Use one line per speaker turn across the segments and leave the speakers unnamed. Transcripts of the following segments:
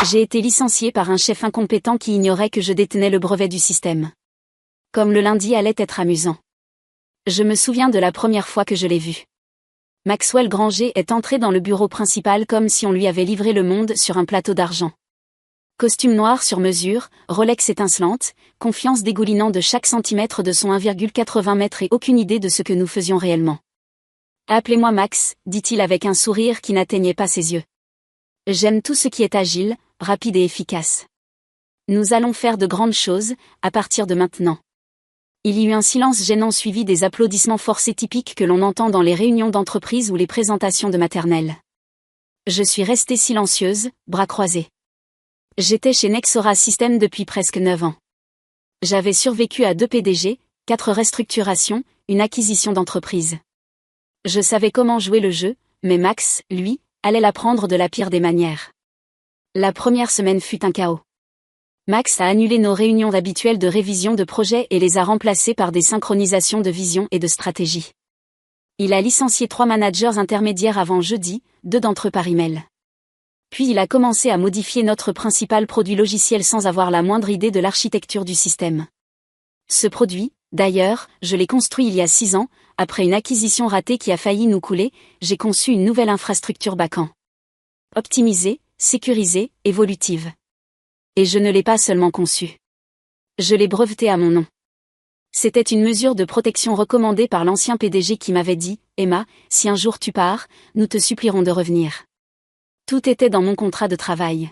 J'ai été licencié par un chef incompétent qui ignorait que je détenais le brevet du système. Comme le lundi allait être amusant. Je me souviens de la première fois que je l'ai vu. Maxwell Granger est entré dans le bureau principal comme si on lui avait livré le monde sur un plateau d'argent. Costume noir sur mesure, Rolex étincelante, confiance dégoulinant de chaque centimètre de son 1,80 m et aucune idée de ce que nous faisions réellement. « Appelez-moi Max », dit-il avec un sourire qui n'atteignait pas ses yeux. « J'aime tout ce qui est agile, rapide et efficace. Nous allons faire de grandes choses, à partir de maintenant. » Il y eut un silence gênant suivi des applaudissements forcés typiques que l'on entend dans les réunions d'entreprise ou les présentations de maternelle. Je suis restée silencieuse, bras croisés. J'étais chez Nexora Systems depuis presque 9 ans. J'avais survécu à 2 PDG, 4 restructurations, une acquisition d'entreprise. Je savais comment jouer le jeu, mais Max, lui, allait l'apprendre de la pire des manières. La première semaine fut un chaos. Max a annulé nos réunions habituelles de révision de projets et les a remplacées par des synchronisations de vision et de stratégie. Il a licencié 3 managers intermédiaires avant jeudi, 2 d'entre eux par email. Puis il a commencé à modifier notre principal produit logiciel sans avoir la moindre idée de l'architecture du système. Ce produit, d'ailleurs, je l'ai construit il y a 6 ans, après une acquisition ratée qui a failli nous couler, j'ai conçu une nouvelle infrastructure back-end. Optimisée, sécurisée, évolutive. Et je ne l'ai pas seulement conçue. Je l'ai brevetée à mon nom. C'était une mesure de protection recommandée par l'ancien PDG qui m'avait dit « Emma, si un jour tu pars, nous te supplierons de revenir. » Tout était dans mon contrat de travail.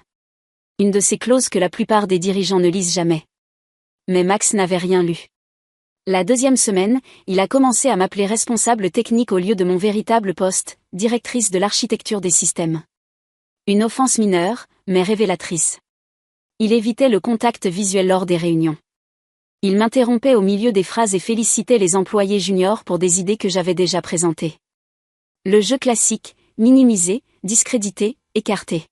Une de ces clauses que la plupart des dirigeants ne lisent jamais. Mais Max n'avait rien lu. La 2e semaine, il a commencé à m'appeler responsable technique au lieu de mon véritable poste, directrice de l'architecture des systèmes. Une offense mineure, mais révélatrice. Il évitait le contact visuel lors des réunions. Il m'interrompait au milieu des phrases et félicitait les employés juniors pour des idées que j'avais déjà présentées. Le jeu classique, minimisé, discrédité, écarté.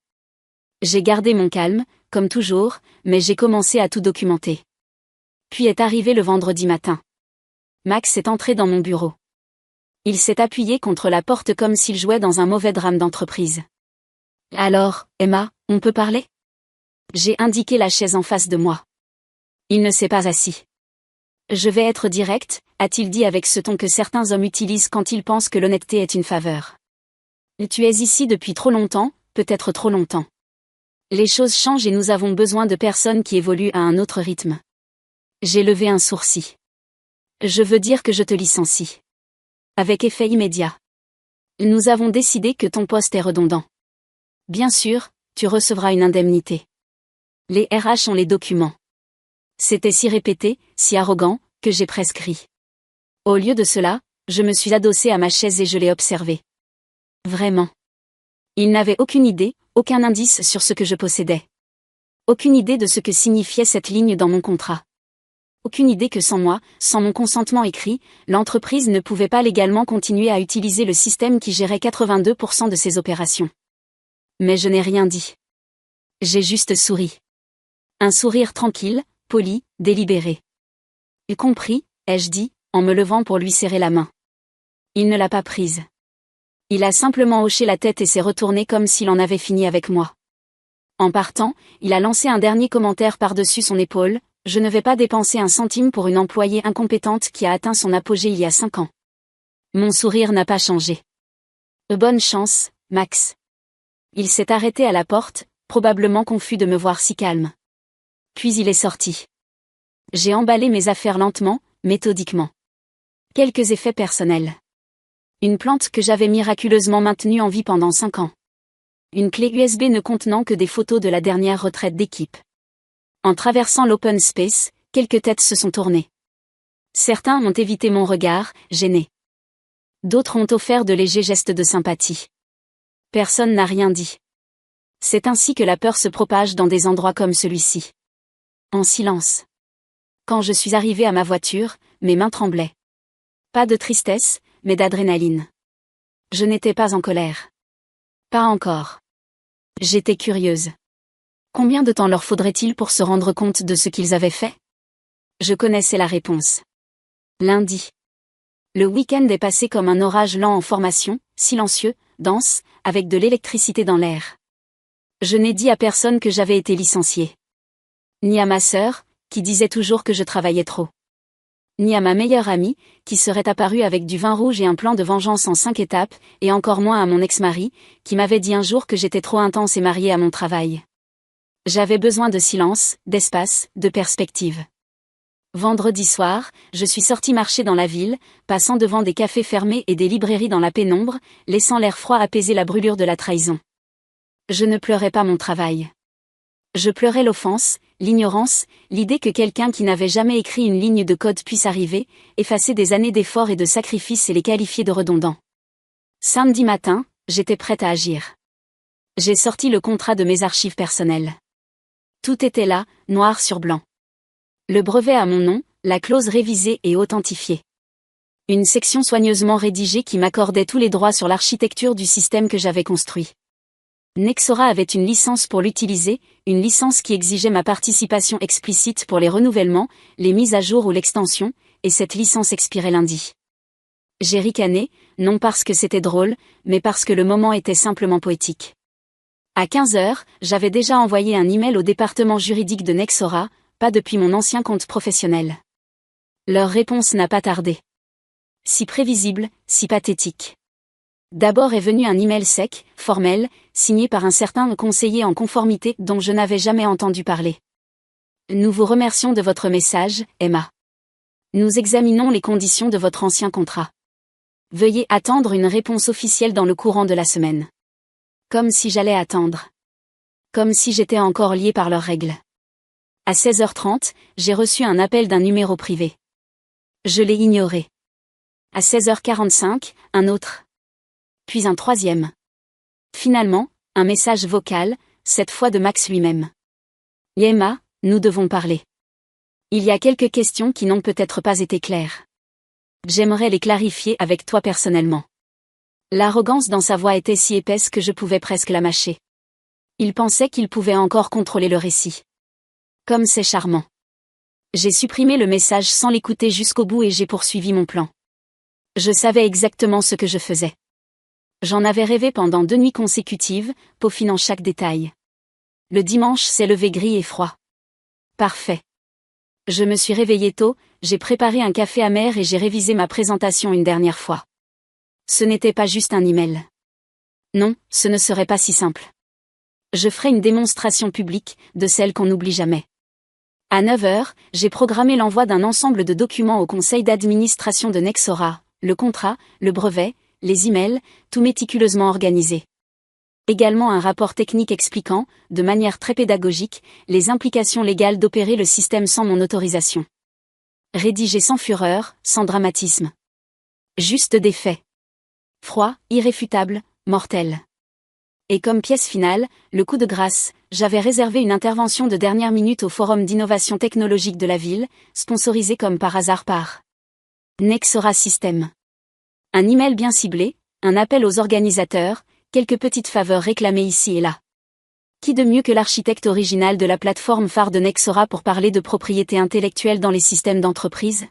J'ai gardé mon calme, comme toujours, mais j'ai commencé à tout documenter. Puis est arrivé le vendredi matin. Max est entré dans mon bureau. Il s'est appuyé contre la porte comme s'il jouait dans un mauvais drame d'entreprise. « Alors, Emma, on peut parler ?» J'ai indiqué la chaise en face de moi. Il ne s'est pas assis. « Je vais être direct », a-t-il dit avec ce ton que certains hommes utilisent quand ils pensent que l'honnêteté est une faveur. « Tu es ici depuis trop longtemps, peut-être trop longtemps. Les choses changent et nous avons besoin de personnes qui évoluent à un autre rythme. » J'ai levé un sourcil. « Je veux dire que je te licencie. » Avec effet immédiat. « Nous avons décidé que ton poste est redondant. Bien sûr, tu recevras une indemnité. » Les RH ont les documents. C'était si répété, si arrogant, que j'ai presque ri. Au lieu de cela, je me suis adossé à ma chaise et je l'ai observé. Vraiment. Il n'avait aucune idée, aucun indice sur ce que je possédais. Aucune idée de ce que signifiait cette ligne dans mon contrat. Aucune idée que sans moi, sans mon consentement écrit, l'entreprise ne pouvait pas légalement continuer à utiliser le système qui gérait 82% de ses opérations. Mais je n'ai rien dit. J'ai juste souri. Un sourire tranquille, poli, délibéré. « Tu compris ?» ai-je dit, en me levant pour lui serrer la main. Il ne l'a pas prise. Il a simplement hoché la tête et s'est retourné comme s'il en avait fini avec moi. En partant, il a lancé un dernier commentaire par-dessus son épaule, « Je ne vais pas dépenser un centime pour une employée incompétente qui a atteint son apogée il y a 5 ans. » Mon sourire n'a pas changé. « Bonne chance, Max. » Il s'est arrêté à la porte, probablement confus de me voir si calme. Puis il est sorti. J'ai emballé mes affaires lentement, méthodiquement. Quelques effets personnels. Une plante que j'avais miraculeusement maintenue en vie pendant 5 ans. Une clé USB ne contenant que des photos de la dernière retraite d'équipe. En traversant l'open space, quelques têtes se sont tournées. Certains ont évité mon regard, gênés. D'autres ont offert de légers gestes de sympathie. Personne n'a rien dit. C'est ainsi que la peur se propage dans des endroits comme celui-ci. En silence. Quand je suis arrivé à ma voiture, mes mains tremblaient. Pas de tristesse, mais d'adrénaline. Je n'étais pas en colère. Pas encore. J'étais curieuse. Combien de temps leur faudrait-il pour se rendre compte de ce qu'ils avaient fait? Je connaissais la réponse. Lundi. Le week-end est passé comme un orage lent en formation, silencieux, dense, avec de l'électricité dans l'air. Je n'ai dit à personne que j'avais été licenciée. Ni à ma sœur, qui disait toujours que je travaillais trop. Ni à ma meilleure amie, qui serait apparue avec du vin rouge et un plan de vengeance en 5 étapes, et encore moins à mon ex-mari, qui m'avait dit un jour que j'étais trop intense et mariée à mon travail. J'avais besoin de silence, d'espace, de perspective. Vendredi soir, je suis sortie marcher dans la ville, passant devant des cafés fermés et des librairies dans la pénombre, laissant l'air froid apaiser la brûlure de la trahison. Je ne pleurais pas mon travail. Je pleurais l'offense, l'ignorance, l'idée que quelqu'un qui n'avait jamais écrit une ligne de code puisse arriver, effacer des années d'efforts et de sacrifices et les qualifier de redondants. Samedi matin, j'étais prête à agir. J'ai sorti le contrat de mes archives personnelles. Tout était là, noir sur blanc. Le brevet à mon nom, la clause révisée et authentifiée. Une section soigneusement rédigée qui m'accordait tous les droits sur l'architecture du système que j'avais construit. Nexora avait une licence pour l'utiliser, une licence qui exigeait ma participation explicite pour les renouvellements, les mises à jour ou l'extension, et cette licence expirait lundi. J'ai ricané, non parce que c'était drôle, mais parce que le moment était simplement poétique. À 15h, j'avais déjà envoyé un email au département juridique de Nexora, pas depuis mon ancien compte professionnel. Leur réponse n'a pas tardé. Si prévisible, si pathétique. D'abord est venu un email sec, formel, signé par un certain conseiller en conformité dont je n'avais jamais entendu parler. Nous vous remercions de votre message, Emma. Nous examinons les conditions de votre ancien contrat. Veuillez attendre une réponse officielle dans le courant de la semaine. Comme si j'allais attendre. Comme si j'étais encore liée par leurs règles. À 16h30, j'ai reçu un appel d'un numéro privé. Je l'ai ignoré. À 16h45, un autre. Puis un troisième. Finalement, un message vocal, cette fois de Max lui-même. Emma, nous devons parler. Il y a quelques questions qui n'ont peut-être pas été claires. J'aimerais les clarifier avec toi personnellement. L'arrogance dans sa voix était si épaisse que je pouvais presque la mâcher. Il pensait qu'il pouvait encore contrôler le récit. Comme c'est charmant. J'ai supprimé le message sans l'écouter jusqu'au bout et j'ai poursuivi mon plan. Je savais exactement ce que je faisais. J'en avais rêvé pendant 2 nuits consécutives, peaufinant chaque détail. Le dimanche s'est levé gris et froid. Parfait. Je me suis réveillée tôt, j'ai préparé un café amer et j'ai révisé ma présentation une dernière fois. Ce n'était pas juste un email. Non, ce ne serait pas si simple. Je ferai une démonstration publique, de celle qu'on n'oublie jamais. À 9h, j'ai programmé l'envoi d'un ensemble de documents au conseil d'administration de Nexora, le contrat, le brevet, les emails, tout méticuleusement organisé. Également un rapport technique expliquant, de manière très pédagogique, les implications légales d'opérer le système sans mon autorisation. Rédigé sans fureur, sans dramatisme. Juste des faits. Froid, irréfutable, mortel. Et comme pièce finale, le coup de grâce, j'avais réservé une intervention de dernière minute au Forum d'innovation technologique de la ville, sponsorisé comme par hasard par Nexora System. Un email bien ciblé, un appel aux organisateurs, quelques petites faveurs réclamées ici et là. Qui de mieux que l'architecte original de la plateforme phare de Nexora pour parler de propriété intellectuelle dans les systèmes d'entreprise?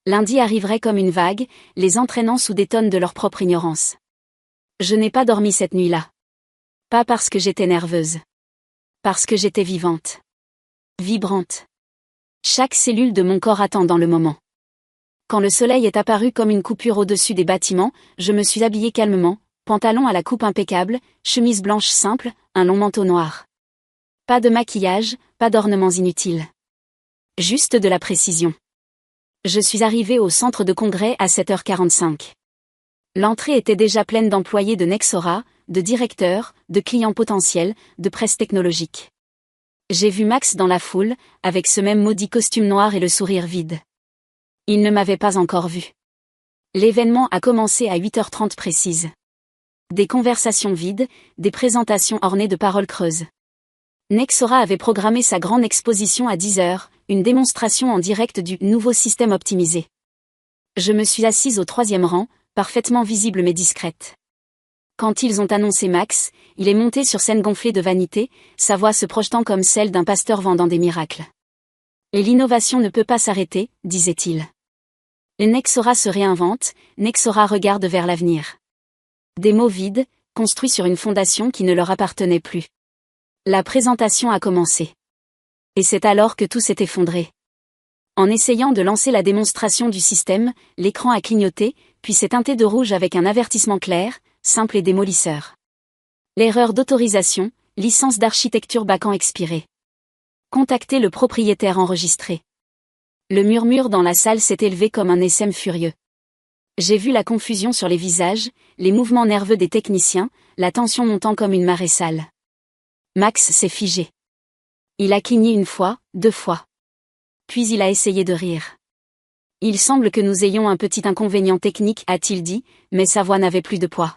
Lundi arriverait comme une vague, les entraînant sous des tonnes de leur propre ignorance. Je n'ai pas dormi cette nuit-là. Pas parce que j'étais nerveuse. Parce que j'étais vivante. Vibrante. Chaque cellule de mon corps attend dans le moment. Quand le soleil est apparu comme une coupure au-dessus des bâtiments, je me suis habillée calmement, pantalon à la coupe impeccable, chemise blanche simple, un long manteau noir. Pas de maquillage, pas d'ornements inutiles. Juste de la précision. Je suis arrivée au centre de congrès à 7h45. L'entrée était déjà pleine d'employés de Nexora, de directeurs, de clients potentiels, de presse technologique. J'ai vu Max dans la foule, avec ce même maudit costume noir et le sourire vide. Il ne m'avait pas encore vu. L'événement a commencé à 8h30 précise. Des conversations vides, des présentations ornées de paroles creuses. Nexora avait programmé sa grande exposition à 10h, une démonstration en direct du nouveau système optimisé. Je me suis assise au 3e rang, parfaitement visible mais discrète. Quand ils ont annoncé Max, il est monté sur scène gonflé de vanité, sa voix se projetant comme celle d'un pasteur vendant des miracles. Et l'innovation ne peut pas s'arrêter, disait-il. Et Nexora se réinvente, Nexora regarde vers l'avenir. Des mots vides, construits sur une fondation qui ne leur appartenait plus. La présentation a commencé. Et c'est alors que tout s'est effondré. En essayant de lancer la démonstration du système, l'écran a clignoté, puis s'est teinté de rouge avec un avertissement clair, simple et démolisseur. L'erreur d'autorisation, licence d'architecture Bacan expirée. Contactez le propriétaire enregistré. Le murmure dans la salle s'est élevé comme un essaim furieux. J'ai vu la confusion sur les visages, les mouvements nerveux des techniciens, la tension montant comme une marée sale. Max s'est figé. Il a cligné une fois, 2 fois. Puis il a essayé de rire. Il semble que nous ayons un petit inconvénient technique, a-t-il dit, mais sa voix n'avait plus de poids.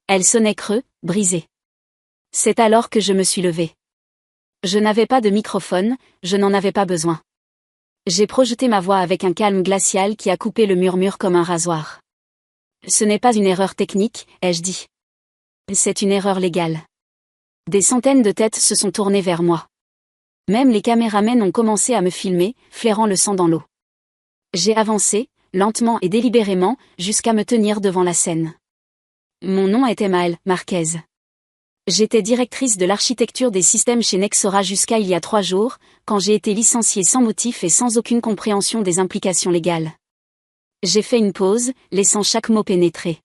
Elle sonnait creux, brisée. C'est alors que je me suis levée. Je n'avais pas de microphone, je n'en avais pas besoin. J'ai projeté ma voix avec un calme glacial qui a coupé le murmure comme un rasoir. Ce n'est pas une erreur technique, ai-je dit. C'est une erreur légale. Des centaines de têtes se sont tournées vers moi. Même les caméramens ont commencé à me filmer, flairant le sang dans l'eau. J'ai avancé, lentement et délibérément, jusqu'à me tenir devant la scène. Mon nom était Maëlle Marquez. J'étais directrice de l'architecture des systèmes chez Nexora jusqu'à il y a 3 jours, quand j'ai été licenciée sans motif et sans aucune compréhension des implications légales. J'ai fait une pause, laissant chaque mot pénétrer.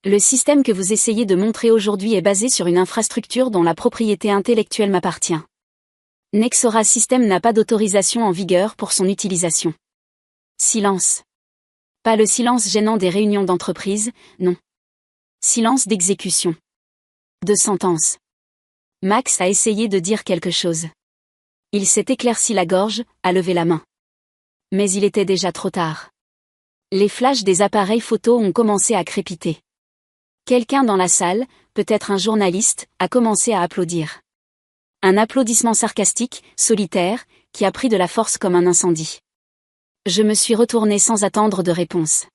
Le système que vous essayez de montrer aujourd'hui est basé sur une infrastructure dont la propriété intellectuelle m'appartient. Nexora System n'a pas d'autorisation en vigueur pour son utilisation. Silence. Pas le silence gênant des réunions d'entreprise, non. Silence d'exécution. De sentence. Max a essayé de dire quelque chose. Il s'est éclairci la gorge, a levé la main. Mais il était déjà trop tard. Les flashs des appareils photo ont commencé à crépiter. Quelqu'un dans la salle, peut-être un journaliste, a commencé à applaudir. Un applaudissement sarcastique, solitaire, qui a pris de la force comme un incendie. Je me suis retournée sans attendre de réponse.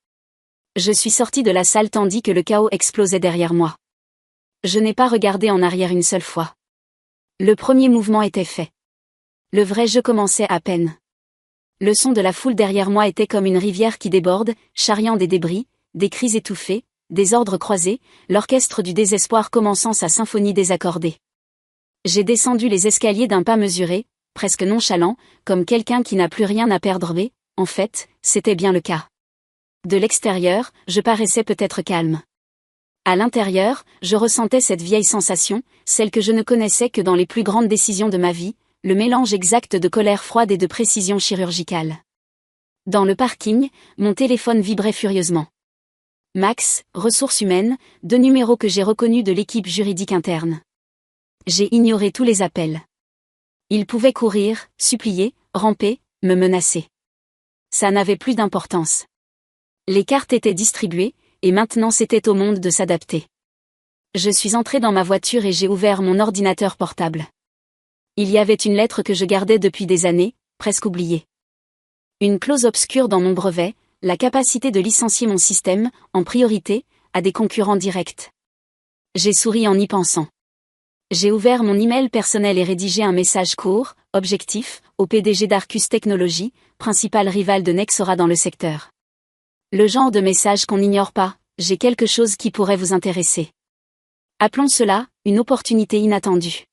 Je suis sortie de la salle tandis que le chaos explosait derrière moi. Je n'ai pas regardé en arrière une seule fois. Le premier mouvement était fait. Le vrai jeu commençait à peine. Le son de la foule derrière moi était comme une rivière qui déborde, charriant des débris, des cris étouffés, des ordres croisés, l'orchestre du désespoir commençant sa symphonie désaccordée. J'ai descendu les escaliers d'un pas mesuré, presque nonchalant, comme quelqu'un qui n'a plus rien à perdre mais, en fait, c'était bien le cas. De l'extérieur, je paraissais peut-être calme. À l'intérieur, je ressentais cette vieille sensation, celle que je ne connaissais que dans les plus grandes décisions de ma vie, le mélange exact de colère froide et de précision chirurgicale. Dans le parking, mon téléphone vibrait furieusement. Max, ressources humaines, 2 numéros que j'ai reconnus de l'équipe juridique interne. J'ai ignoré tous les appels. Ils pouvaient courir, supplier, ramper, me menacer. Ça n'avait plus d'importance. Les cartes étaient distribuées, et maintenant c'était au monde de s'adapter. Je suis entrée dans ma voiture et j'ai ouvert mon ordinateur portable. Il y avait une lettre que je gardais depuis des années, presque oubliée. Une clause obscure dans mon brevet, la capacité de licencier mon système, en priorité, à des concurrents directs. J'ai souri en y pensant. J'ai ouvert mon email personnel et rédigé un message court, objectif, au PDG d'Arcus Technologies, principal rival de Nexora dans le secteur. Le genre de message qu'on n'ignore pas, j'ai quelque chose qui pourrait vous intéresser. Appelons cela, une opportunité inattendue.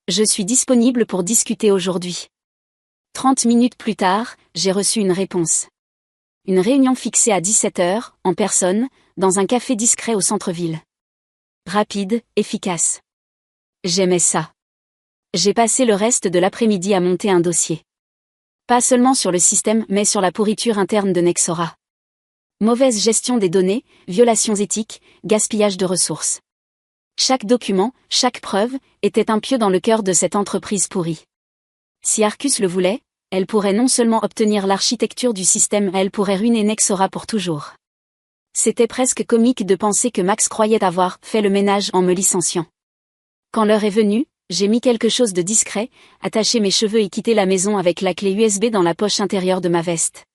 Je suis disponible pour discuter aujourd'hui. 30 minutes plus tard, j'ai reçu une réponse. Une réunion fixée à 17h, en personne, dans un café discret au centre-ville. Rapide, efficace. J'aimais ça. J'ai passé le reste de l'après-midi à monter un dossier. Pas seulement sur le système mais sur la pourriture interne de Nexora. Mauvaise gestion des données, violations éthiques, gaspillage de ressources. Chaque document, chaque preuve, était un pieu dans le cœur de cette entreprise pourrie. Si Arcus le voulait, elle pourrait non seulement obtenir l'architecture du système, elle pourrait ruiner Nexora pour toujours. C'était presque comique de penser que Max croyait avoir fait le ménage en me licenciant. Quand l'heure est venue, j'ai mis quelque chose de discret, attaché mes cheveux et quitté la maison avec la clé USB dans la poche intérieure de ma veste.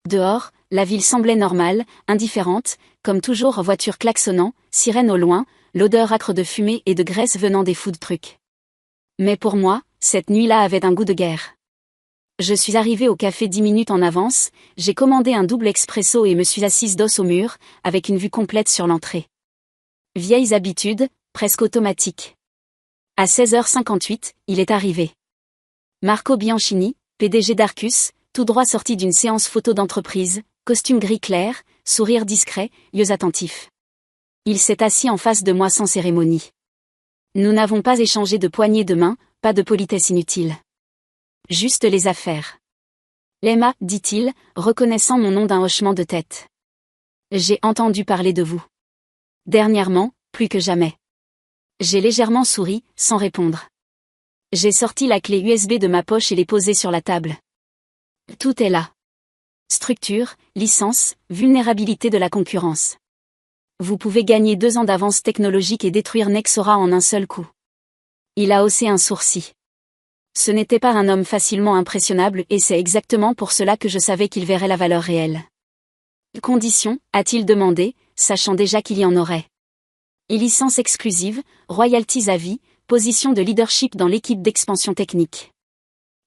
Dehors, la ville semblait normale, indifférente, comme toujours voiture klaxonnant, sirène au loin, l'odeur âcre de fumée et de graisse venant des food trucks. Mais pour moi, cette nuit-là avait un goût de guerre. Je suis arrivée au café 10 minutes en avance, j'ai commandé un double expresso et me suis assise dos au mur, avec une vue complète sur l'entrée. Vieilles habitudes, presque automatiques. À 16h58, il est arrivé. Marco Bianchini, PDG d'Arcus, tout droit sorti d'une séance photo d'entreprise, costume gris clair, sourire discret, yeux attentifs. Il s'est assis en face de moi sans cérémonie. Nous n'avons pas échangé de poignées de main, pas de politesse inutile. Juste les affaires. Emma, dit-il, reconnaissant mon nom d'un hochement de tête. J'ai entendu parler de vous. Dernièrement, plus que jamais. J'ai légèrement souri, sans répondre. J'ai sorti la clé USB de ma poche et l'ai posée sur la table. Tout est là. Structure, licence, vulnérabilité de la concurrence. Vous pouvez gagner 2 ans d'avance technologique et détruire Nexora en un seul coup. Il a haussé un sourcil. Ce n'était pas un homme facilement impressionnable et c'est exactement pour cela que je savais qu'il verrait la valeur réelle. Conditions, a-t-il demandé, sachant déjà qu'il y en aurait. Et licence exclusive, royalties à vie, position de leadership dans l'équipe d'expansion technique.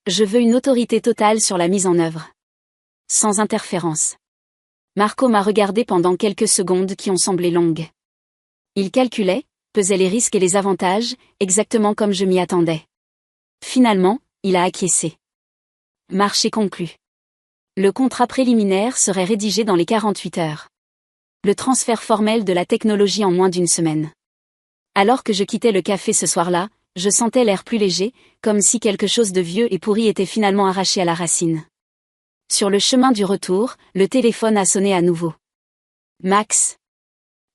Je veux une autorité totale sur la mise en œuvre. Sans interférence. Marco m'a regardé pendant quelques secondes qui ont semblé longues. Il calculait, pesait les risques et les avantages, exactement comme je m'y attendais. Finalement, il a acquiescé. Marché conclu. Le contrat préliminaire serait rédigé dans les 48 heures. Le transfert formel de la technologie en moins d'1 semaine. Alors que je quittais le café ce soir-là, je sentais l'air plus léger, comme si quelque chose de vieux et pourri était finalement arraché à la racine. Sur le chemin du retour, le téléphone a sonné à nouveau. Max.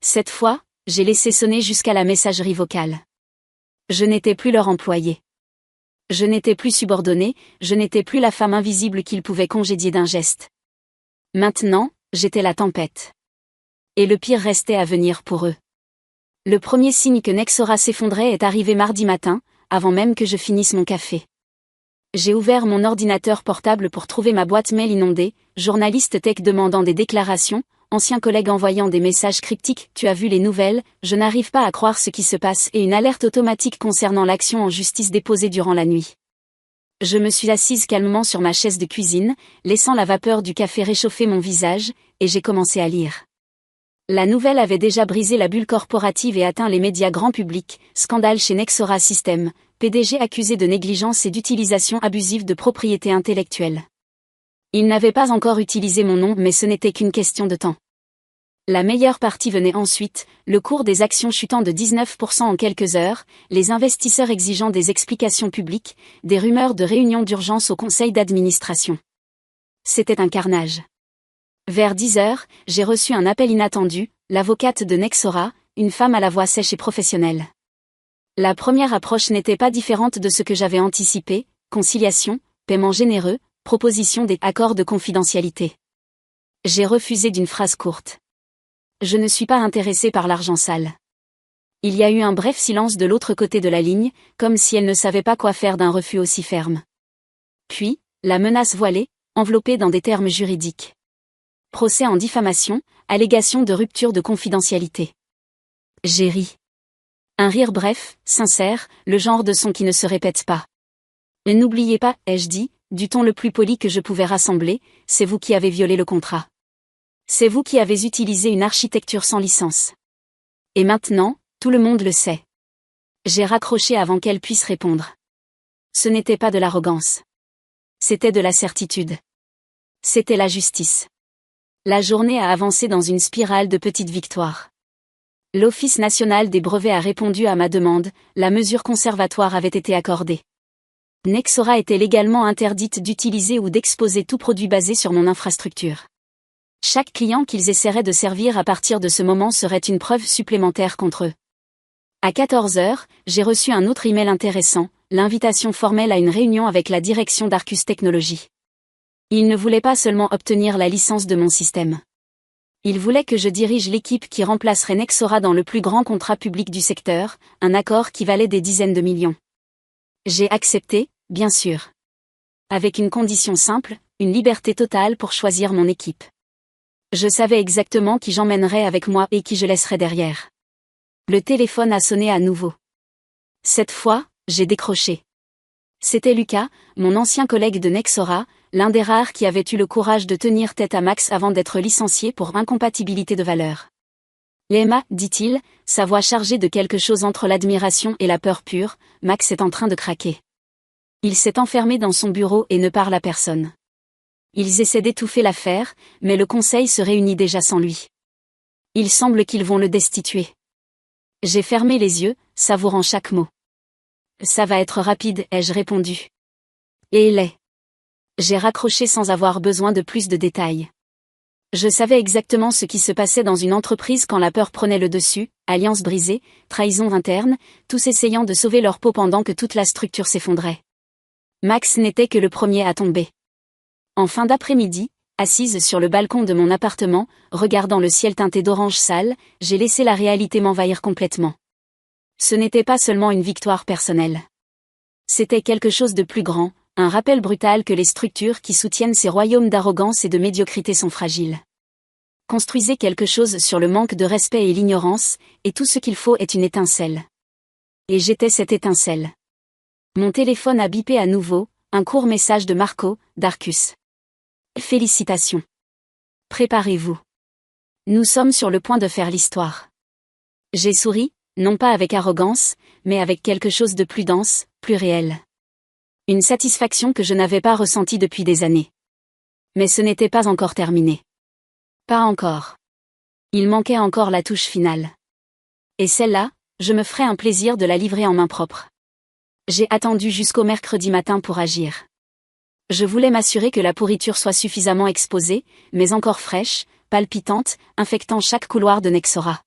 Cette fois, j'ai laissé sonner jusqu'à la messagerie vocale. Je n'étais plus leur employé. Je n'étais plus subordonné, je n'étais plus la femme invisible qu'ils pouvaient congédier d'un geste. Maintenant, j'étais la tempête. Et le pire restait à venir pour eux. Le premier signe que Nexora s'effondrait est arrivé mardi matin, avant même que je finisse mon café. J'ai ouvert mon ordinateur portable pour trouver ma boîte mail inondée, journaliste tech demandant des déclarations, anciens collègues envoyant des messages cryptiques, tu as vu les nouvelles, je n'arrive pas à croire ce qui se passe et une alerte automatique concernant l'action en justice déposée durant la nuit. Je me suis assise calmement sur ma chaise de cuisine, laissant la vapeur du café réchauffer mon visage, et j'ai commencé à lire. La nouvelle avait déjà brisé la bulle corporative et atteint les médias grand public, scandale chez Nexora Systems, PDG accusé de négligence et d'utilisation abusive de propriété intellectuelle. Il n'avait pas encore utilisé mon nom mais ce n'était qu'une question de temps. La meilleure partie venait ensuite, le cours des actions chutant de 19% en quelques heures, les investisseurs exigeant des explications publiques, des rumeurs de réunions d'urgence au conseil d'administration. C'était un carnage. Vers 10h, j'ai reçu un appel inattendu, l'avocate de Nexora, une femme à la voix sèche et professionnelle. La première approche n'était pas différente de ce que j'avais anticipé, conciliation, paiement généreux, proposition des accords de confidentialité. J'ai refusé d'une phrase courte. Je ne suis pas intéressée par l'argent sale. Il y a eu un bref silence de l'autre côté de la ligne, comme si elle ne savait pas quoi faire d'un refus aussi ferme. Puis, la menace voilée, enveloppée dans des termes juridiques. Procès en diffamation, allégation de rupture de confidentialité. J'ai ri. Un rire bref, sincère, le genre de son qui ne se répète pas. Et n'oubliez pas, ai-je dit, du ton le plus poli que je pouvais rassembler, c'est vous qui avez violé le contrat. C'est vous qui avez utilisé une architecture sans licence. Et maintenant, tout le monde le sait. J'ai raccroché avant qu'elle puisse répondre. Ce n'était pas de l'arrogance. C'était de la certitude. C'était la justice. La journée a avancé dans une spirale de petites victoires. L'Office national des brevets a répondu à ma demande, la mesure conservatoire avait été accordée. Nexora était légalement interdite d'utiliser ou d'exposer tout produit basé sur mon infrastructure. Chaque client qu'ils essaieraient de servir à partir de ce moment serait une preuve supplémentaire contre eux. À 14h, j'ai reçu un autre email intéressant, l'invitation formelle à une réunion avec la direction d'Arcus Technologies. Ils ne voulaient pas seulement obtenir la licence de mon système. Ils voulaient que je dirige l'équipe qui remplacerait Nexora dans le plus grand contrat public du secteur, un accord qui valait des dizaines de millions. J'ai accepté, bien sûr. Avec une condition simple, une liberté totale pour choisir mon équipe. Je savais exactement qui j'emmènerais avec moi et qui je laisserais derrière. Le téléphone a sonné à nouveau. Cette fois, j'ai décroché. C'était Lucas, mon ancien collègue de Nexora, l'un des rares qui avait eu le courage de tenir tête à Max avant d'être licencié pour incompatibilité de valeurs. Emma, dit-il, sa voix chargée de quelque chose entre l'admiration et la peur pure, Max est en train de craquer. Il s'est enfermé dans son bureau et ne parle à personne. Ils essaient d'étouffer l'affaire, mais le conseil se réunit déjà sans lui. Il semble qu'ils vont le destituer. J'ai fermé les yeux, savourant chaque mot. Ça va être rapide, ai-je répondu. Et il est. J'ai raccroché sans avoir besoin de plus de détails. Je savais exactement ce qui se passait dans une entreprise quand la peur prenait le dessus, alliance brisée, trahison interne, tous essayant de sauver leur peau pendant que toute la structure s'effondrait. Max n'était que le premier à tomber. En fin d'après-midi, assise sur le balcon de mon appartement, regardant le ciel teinté d'orange sale, j'ai laissé la réalité m'envahir complètement. Ce n'était pas seulement une victoire personnelle. C'était quelque chose de plus grand, un rappel brutal que les structures qui soutiennent ces royaumes d'arrogance et de médiocrité sont fragiles. Construisez quelque chose sur le manque de respect et l'ignorance, et tout ce qu'il faut est une étincelle. Et j'étais cette étincelle. Mon téléphone a bipé à nouveau, un court message de Marco, d'Arcus. Félicitations. Préparez-vous. Nous sommes sur le point de faire l'histoire. J'ai souri, non pas avec arrogance, mais avec quelque chose de plus dense, plus réel. Une satisfaction que je n'avais pas ressentie depuis des années. Mais ce n'était pas encore terminé. Pas encore. Il manquait encore la touche finale. Et celle-là, je me ferai un plaisir de la livrer en main propre. J'ai attendu jusqu'au mercredi matin pour agir. Je voulais m'assurer que la pourriture soit suffisamment exposée, mais encore fraîche, palpitante, infectant chaque couloir de Nexora.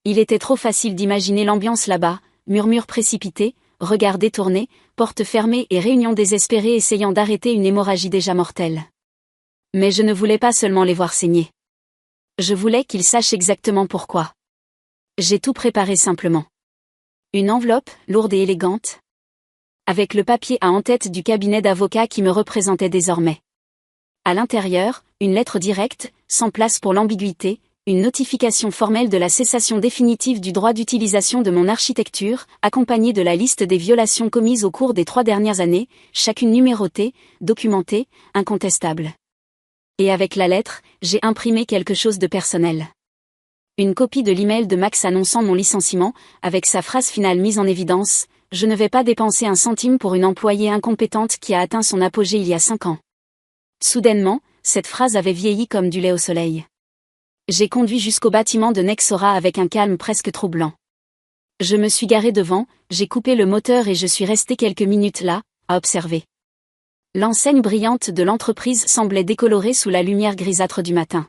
Il était trop facile d'imaginer l'ambiance là-bas, murmures précipités, regards détournés, portes fermées et réunions désespérées essayant d'arrêter une hémorragie déjà mortelle. Mais je ne voulais pas seulement les voir saigner. Je voulais qu'ils sachent exactement pourquoi. J'ai tout préparé simplement. Une enveloppe, lourde et élégante, avec le papier à en-tête du cabinet d'avocats qui me représentait désormais. À l'intérieur, une lettre directe, sans place pour l'ambiguïté, une notification formelle de la cessation définitive du droit d'utilisation de mon architecture, accompagnée de la liste des violations commises au cours des 3 dernières années, chacune numérotée, documentée, incontestable. Et avec la lettre, j'ai imprimé quelque chose de personnel. Une copie de l'email de Max annonçant mon licenciement, avec sa phrase finale mise en évidence, « Je ne vais pas dépenser un centime pour une employée incompétente qui a atteint son apogée il y a 5 ans. » Soudainement, cette phrase avait vieilli comme du lait au soleil. J'ai conduit jusqu'au bâtiment de Nexora avec un calme presque troublant. Je me suis garé devant, j'ai coupé le moteur et je suis resté quelques minutes là, à observer. L'enseigne brillante de l'entreprise semblait décolorée sous la lumière grisâtre du matin.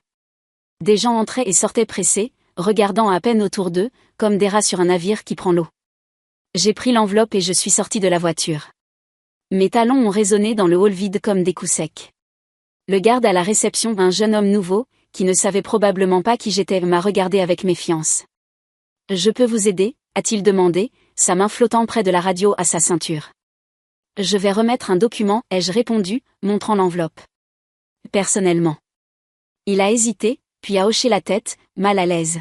Des gens entraient et sortaient pressés, regardant à peine autour d'eux, comme des rats sur un navire qui prend l'eau. J'ai pris l'enveloppe et je suis sorti de la voiture. Mes talons ont résonné dans le hall vide comme des coups secs. Le garde à la réception, un jeune homme nouveau, qui ne savait probablement pas qui j'étais, m'a regardé avec méfiance. « Je peux vous aider ?» a-t-il demandé, sa main flottant près de la radio à sa ceinture. « Je vais remettre un document » ai-je répondu, montrant l'enveloppe. « Personnellement. » Il a hésité, puis a hoché la tête, mal à l'aise.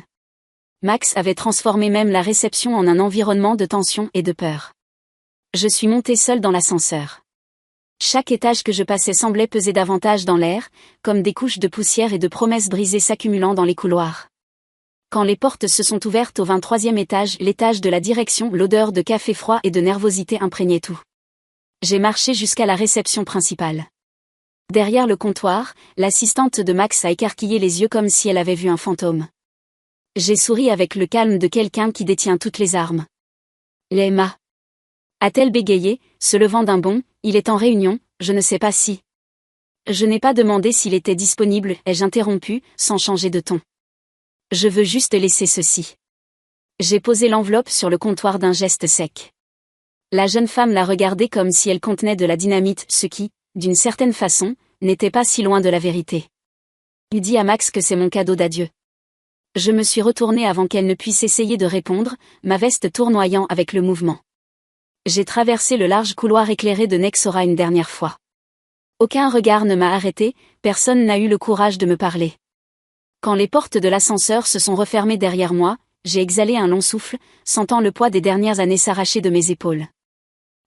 Max avait transformé même la réception en un environnement de tension et de peur. Je suis monté seul dans l'ascenseur. Chaque étage que je passais semblait peser davantage dans l'air, comme des couches de poussière et de promesses brisées s'accumulant dans les couloirs. Quand les portes se sont ouvertes au 23e étage, l'étage de la direction, l'odeur de café froid et de nervosité imprégnait tout. J'ai marché jusqu'à la réception principale. Derrière le comptoir, l'assistante de Max a écarquillé les yeux comme si elle avait vu un fantôme. J'ai souri avec le calme de quelqu'un qui détient toutes les armes. « Emma » a-t-elle bégayé, se levant d'un bond, « Il est en réunion, je ne sais pas si... » Je n'ai pas demandé s'il était disponible, ai-je interrompu, sans changer de ton. Je veux juste laisser ceci. J'ai posé l'enveloppe sur le comptoir d'un geste sec. La jeune femme l'a regardée comme si elle contenait de la dynamite, ce qui, d'une certaine façon, n'était pas si loin de la vérité. Il dit à Max que c'est mon cadeau d'adieu. Je me suis retournée avant qu'elle ne puisse essayer de répondre, ma veste tournoyant avec le mouvement. J'ai traversé le large couloir éclairé de Nexora une dernière fois. Aucun regard ne m'a arrêté, personne n'a eu le courage de me parler. Quand les portes de l'ascenseur se sont refermées derrière moi, j'ai exhalé un long souffle, sentant le poids des dernières années s'arracher de mes épaules.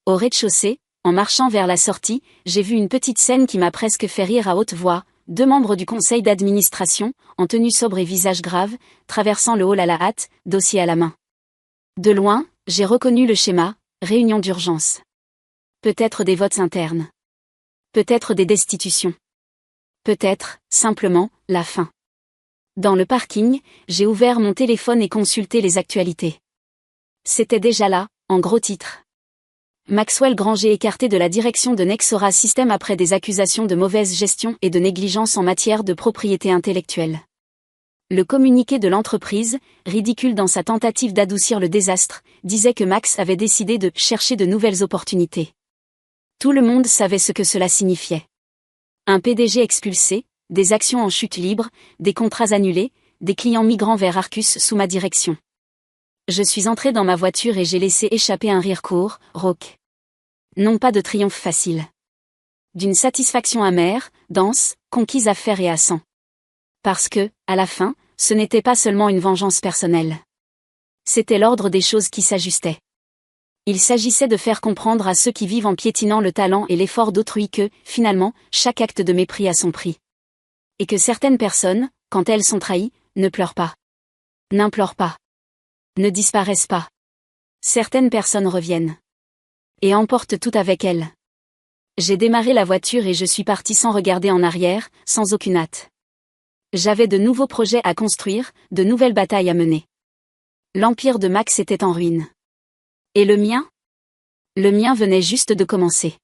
Au rez-de-chaussée, en marchant vers la sortie, j'ai vu une petite scène qui m'a presque fait rire à haute voix, 2 membres du conseil d'administration, en tenue sobre et visage grave, traversant le hall à la hâte, dossier à la main. De loin, j'ai reconnu le schéma, réunion d'urgence. Peut-être des votes internes. Peut-être des destitutions. Peut-être, simplement, la fin. Dans le parking, j'ai ouvert mon téléphone et consulté les actualités. C'était déjà là, en gros titres. Maxwell Granger écarté de la direction de Nexora Systems après des accusations de mauvaise gestion et de négligence en matière de propriété intellectuelle. Le communiqué de l'entreprise, ridicule dans sa tentative d'adoucir le désastre, disait que Max avait décidé de chercher de nouvelles opportunités. Tout le monde savait ce que cela signifiait. Un PDG expulsé, des actions en chute libre, des contrats annulés, des clients migrants vers Arcus sous ma direction. Je suis entré dans ma voiture et j'ai laissé échapper un rire court, rauque. Non pas de triomphe facile. D'une satisfaction amère, dense, conquise à fer et à sang. Parce que, à la fin, ce n'était pas seulement une vengeance personnelle. C'était l'ordre des choses qui s'ajustait. Il s'agissait de faire comprendre à ceux qui vivent en piétinant le talent et l'effort d'autrui que, finalement, chaque acte de mépris a son prix. Et que certaines personnes, quand elles sont trahies, ne pleurent pas. N'implorent pas. Ne disparaissent pas. Certaines personnes reviennent. Et emportent tout avec elles. J'ai démarré la voiture et je suis parti sans regarder en arrière, sans aucune hâte. J'avais de nouveaux projets à construire, de nouvelles batailles à mener. L'empire de Max était en ruine. Et le mien ? Le mien venait juste de commencer.